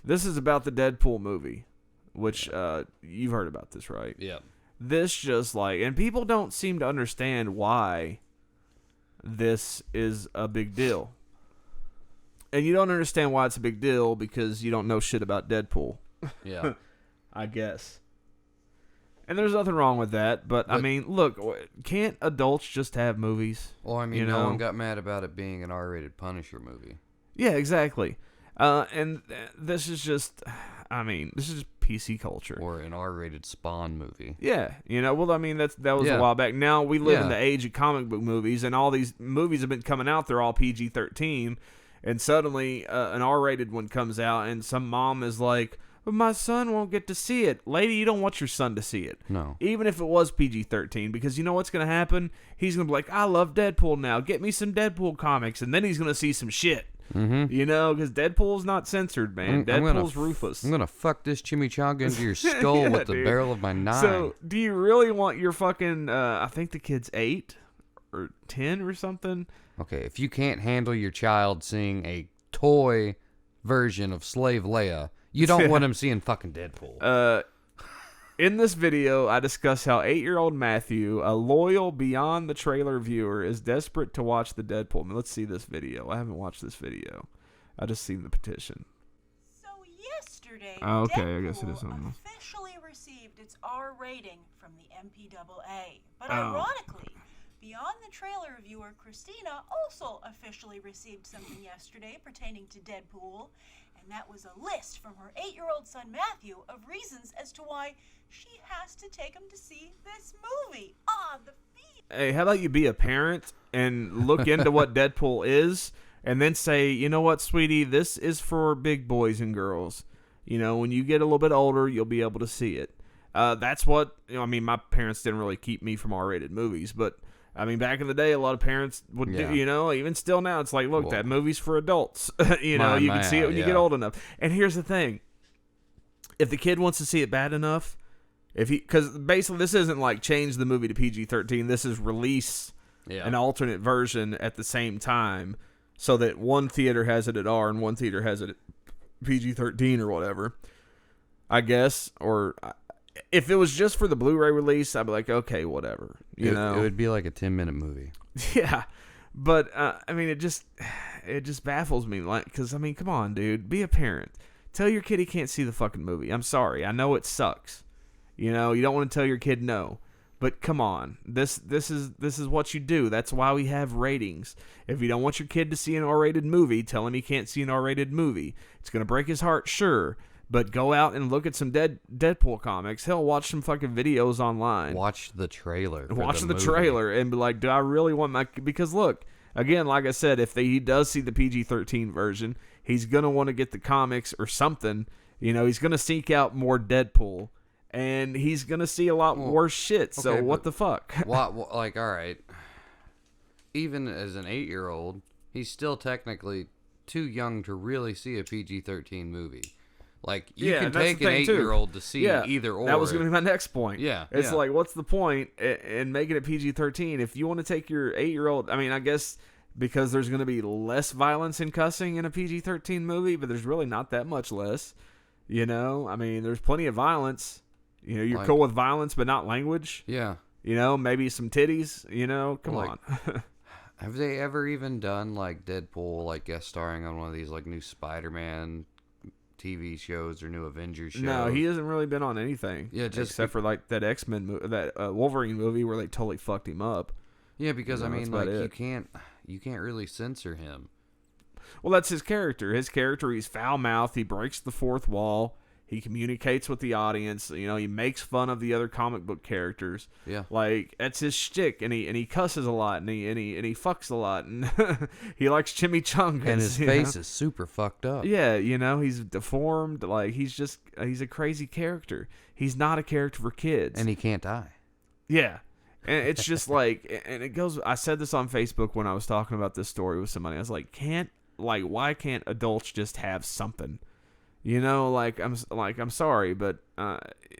This is about the Deadpool movie, which you've heard about this, right? Yeah. This just like, and people don't seem to understand why this is a big deal. And you don't understand why it's a big deal because you don't know shit about Deadpool. Yeah. I guess. And there's nothing wrong with that, but I mean, look, can't adults just have movies? Well, I mean, no one got mad about it being an R-rated Punisher movie. Yeah, exactly. And this is just, I mean, this is PC culture. Or an R-rated Spawn movie. Yeah, well, I mean, that was a while back. Now we live in the age of comic book movies, and all these movies have been coming out. They're all PG-13, and suddenly an R-rated one comes out, and some mom is like, but my son won't get to see it. Lady, you don't want your son to see it. No. Even if it was PG-13, because you know what's going to happen? He's going to be like, I love Deadpool now. Get me some Deadpool comics, and then he's going to see some shit. Mm-hmm. Because Deadpool's not censored, man. Deadpool's ruthless. I'm gonna fuck this chimichanga into your skull with the barrel of my knife. So, do you really want your fucking, I think the kid's 8 or 10 or something? Okay, if you can't handle your child seeing a toy version of Slave Leia, you don't want him seeing fucking Deadpool. In this video, I discuss how 8-year-old Matthew, a loyal Beyond the Trailer viewer, is desperate to watch the Deadpool. I mean, let's see this video. I haven't watched this video. I just seen the petition. So yesterday, I guess it is Deadpool officially received its R rating from the MPAA. But ironically, Beyond the Trailer viewer Christina also officially received something yesterday pertaining to Deadpool. And that was a list from her 8-year-old son Matthew of reasons as to why she has to take him to see this movie. The feed. Hey, how about you be a parent and look into what Deadpool is, and then say, you know what, sweetie, this is for big boys and girls. When you get a little bit older, you'll be able to see it. That's what, I mean, my parents didn't really keep me from R-rated movies, but I mean, back in the day, a lot of parents would do, even still now, it's like, look, that movie's for adults. You can see it when you get old enough. And here's the thing. If the kid wants to see it bad enough, because basically this isn't like change the movie to PG-13. This is release an alternate version at the same time so that one theater has it at R and one theater has it at PG-13 or whatever, I guess. Or if it was just for the Blu-ray release, I'd be like, okay, whatever. It would be like a 10-minute movie. Yeah, but I mean, it just baffles me. Like, because I mean, come on, dude, be a parent. Tell your kid he can't see the fucking movie. I'm sorry, I know it sucks. You don't want to tell your kid no, but come on, this is what you do. That's why we have ratings. If you don't want your kid to see an R-rated movie, tell him he can't see an R-rated movie. It's gonna break his heart, sure. But go out and look at some Deadpool comics. Hell, watch some fucking videos online. Watch the trailer. Watch the trailer and be like, do I really want my... Because look, again, like I said, if he does see the PG-13 version, he's going to want to get the comics or something. He's going to seek out more Deadpool. And he's going to see a lot worse shit. So okay, what the fuck? All right. Even as an 8-year-old, he's still technically too young to really see a PG-13 movie. Like, you can take an 8-year-old to see either or. That was going to be my next point. Yeah. It's like, what's the point in making it PG-13? If you want to take your 8-year-old, I mean, I guess because there's going to be less violence and cussing in a PG-13 movie, but there's really not that much less. I mean, there's plenty of violence. You're cool with violence, but not language. Yeah. Maybe some titties, come on. Have they ever even done, like, Deadpool, like, guest starring on one of these, like, new Spider-Man TV shows or new Avengers shows? No, he hasn't really been on anything. Yeah, except for like that X-Men movie, that Wolverine movie where they totally fucked him up. Yeah, because I mean, like, you can't really censor him. Well, that's his character. He's foul-mouthed. He breaks the fourth wall. He communicates with the audience. He makes fun of the other comic book characters. Yeah, like that's his shtick. And he cusses a lot. And he fucks a lot. And he likes chimichangas. And his face is super fucked up. Yeah, he's deformed. Like he's a crazy character. He's not a character for kids. And he can't die. Yeah. And it's just like, and it goes. I said this on Facebook when I was talking about this story with somebody. I was like, why can't adults just have something? You know, I'm sorry, but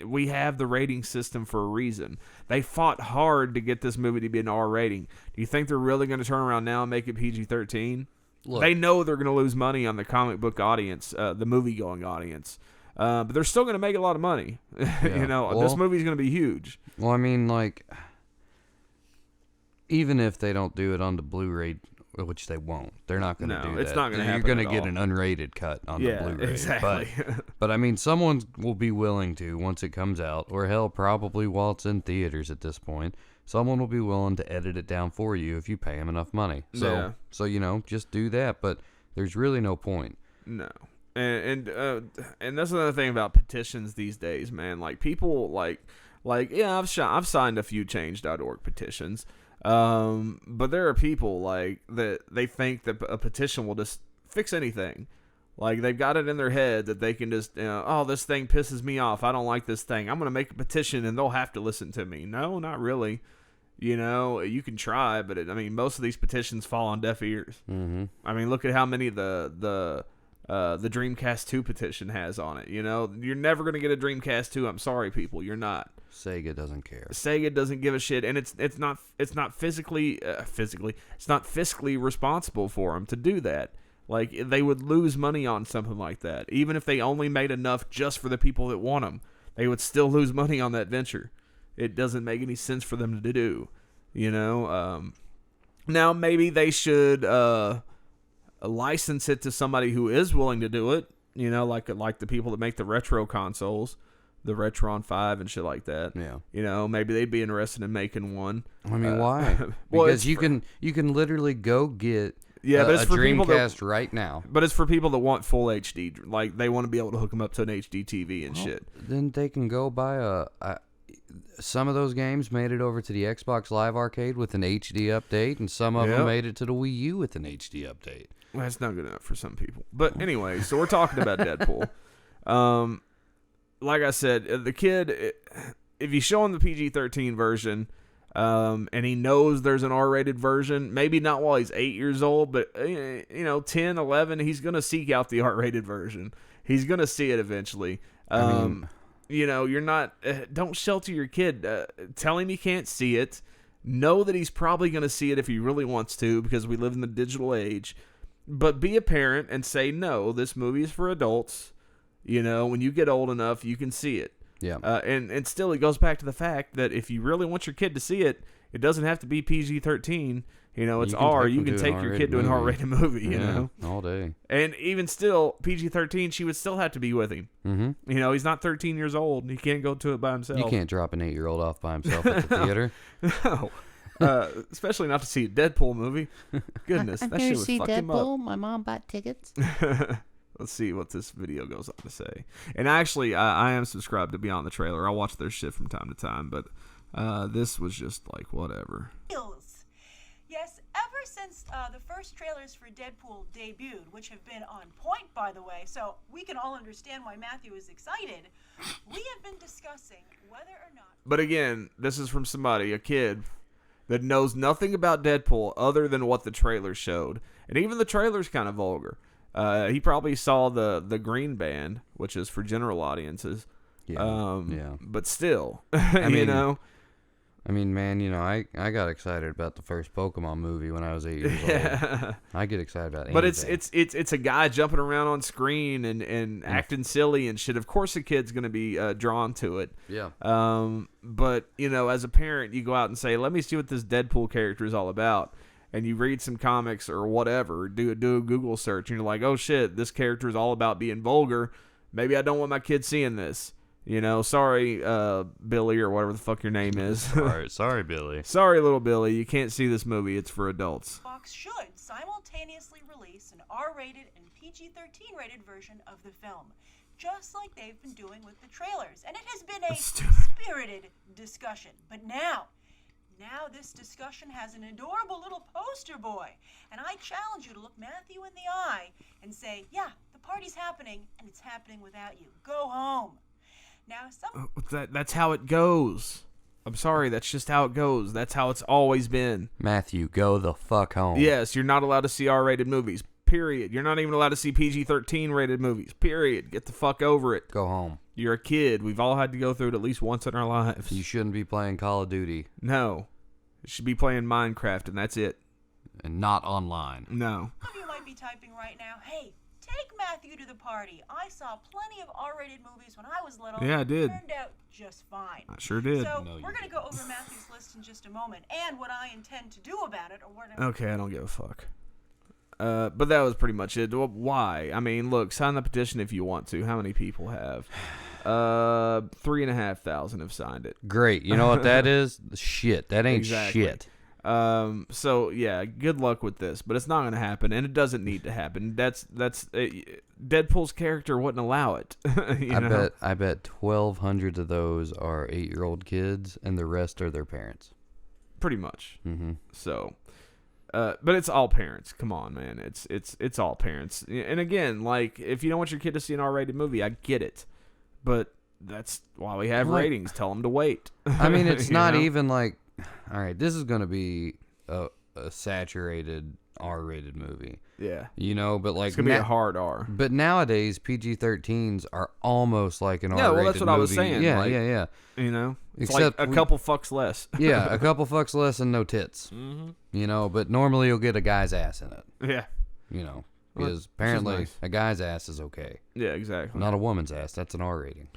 we have the rating system for a reason. They fought hard to get this movie to be an R rating. Do you think they're really going to turn around now and make it PG-13? Look, they know they're going to lose money on the comic book audience, the movie-going audience. But they're still going to make a lot of money. Yeah. This movie's going to be huge. Well, I mean, even if they don't do it on the Blu-ray, which they won't, they're not going to do that. It's not going to happen. You're going to get an unrated cut on the Blu-ray. Exactly. But I mean, someone will be willing to once it comes out, or hell, probably while it's in theaters at this point. Someone will be willing to edit it down for you if you pay them enough money. So just do that. But there's really no point. No. And that's another thing about petitions these days, man. Like people I've signed a few change.org petitions. But there are people that they think that a petition will just fix anything. Like they've got it in their head that they can just, this thing pisses me off. I don't like this thing. I'm going to make a petition and they'll have to listen to me. No, not really. You can try, but most of these petitions fall on deaf ears. Mm-hmm. I mean, look at how many the Dreamcast 2 petition has on it. You're never going to get a Dreamcast 2. I'm sorry, people. You're not. Sega doesn't care. Sega doesn't give a shit, and it's not fiscally responsible for them to do that. Like, they would lose money on something like that. Even if they only made enough just for the people that want them, they would still lose money on that venture. It doesn't make any sense for them to do. Now maybe they should license it to somebody who is willing to do it. Like the people that make the retro consoles. The Retron 5 and shit like that. Yeah. Maybe they'd be interested in making one. I mean, why? Because you can literally go get but it's for Dreamcast right now. But it's for people that want full HD. Like, they want to be able to hook them up to an HD TV and shit. Then they can go buy some of those games made it over to the Xbox Live Arcade with an HD update, and some of them made it to the Wii U with an HD update. Well, that's not good enough for some people. But anyway, so we're talking about Deadpool. Like I said, the kid, if you show him the PG-13 version, and he knows there's an R-rated version, maybe not while he's 8 years old, but 10, 11, he's going to seek out the R-rated version. He's going to see it eventually. You're not, don't shelter your kid. Tell him he can't see it. Know that he's probably going to see it if he really wants to, because we live in the digital age. But be a parent and say, no, this movie is for adults. When you get old enough, you can see it. Yeah. And still, it goes back to the fact that if you really want your kid to see it, it doesn't have to be PG-13. It's R. You can take your kid to an R-rated movie, all day. And even still, PG-13, she would still have to be with him. Mm-hmm. He's not 13 years old. He can't go to it by himself. You can't drop an 8-year-old off by himself at the theater. No. Especially not to see a Deadpool movie. Goodness, that shit would fuck him up. My mom bought tickets. Let's see what this video goes on to say. And actually, I am subscribed to Beyond the Trailer. I watch their shit from time to time, but this was just like whatever. Yes, ever since the first trailers for Deadpool debuted, which have been on point, by the way, so we can all understand why Matthew is excited, we have been discussing whether or not... But again, this is from somebody, a kid, that knows nothing about Deadpool other than what the trailer showed. And even the trailer's kind of vulgar. He probably saw the green band, which is for general audiences. Yeah. But still, I mean, man, I got excited about the first Pokemon movie when I was 8 years old. I get excited about anything. But it's a guy jumping around on screen and acting silly and shit. Of course, the kid's gonna be drawn to it. Yeah. But as a parent, you go out and say, "Let me see what this Deadpool character is all about." And you read some comics or whatever, do a Google search, and you're like, oh shit, this character is all about being vulgar. Maybe I don't want my kid seeing this. Sorry, Billy, or whatever the fuck your name is. Sorry, Billy. Sorry, little Billy, you can't see this movie. It's for adults. Fox should simultaneously release an R-rated and PG-13 rated version of the film, just like they've been doing with the trailers. And it has been a spirited discussion. But now this discussion has an adorable little poster boy. And I challenge you to look Matthew in the eye and say, yeah, the party's happening, and it's happening without you. Go home. Now, that's how it goes. I'm sorry, that's just how it goes. That's how it's always been. Matthew, go the fuck home. Yes, you're not allowed to see R-rated movies. Period. You're not even allowed to see PG-13 rated movies. Period. Get the fuck over it. Go home. You're a kid. We've all had to go through it at least once in our lives. You shouldn't be playing Call of Duty. No. You should be playing Minecraft, and that's it. And not online. No. Some of you might be typing right now, hey, take Matthew to the party. I saw plenty of R-rated movies when I was little. Yeah, I did. Turned out just fine. I sure did. So No, we're going to go over Matthew's list in just a moment, and what I intend to do about it, or whatever. Okay, I don't give a fuck. But that was pretty much it. Why? I mean, look, sign the petition if you want to. How many people have? 3,500 have signed it. Great. You know what that is? Shit. That ain't shit. So yeah, good luck with this, but it's not going to happen, and it doesn't need to happen. That's Deadpool's character wouldn't allow it. I bet 1,200 of those are 8-year-old kids, and the rest are their parents. Pretty much. Mm-hmm. So, but it's all parents. Come on, man. It's all parents. And again, like, if you don't want your kid to see an R-rated movie, I get it, but that's why we have ratings. Tell them to wait. I mean, it's not even like. All right, this is going to be a saturated R-rated movie. Yeah. You know, but like... It's going to be a hard R. But nowadays, PG-13s are almost like an R-rated movie. Yeah, well, that's what I was saying. Yeah, like, yeah. You know? It's Except like a couple fucks less. Yeah, a couple fucks less and no tits. Mm-hmm. You know, but normally you'll get a guy's ass in it. Yeah. You know, because apparently a guy's ass is okay. Yeah, exactly. Not a woman's ass. That's an R rating.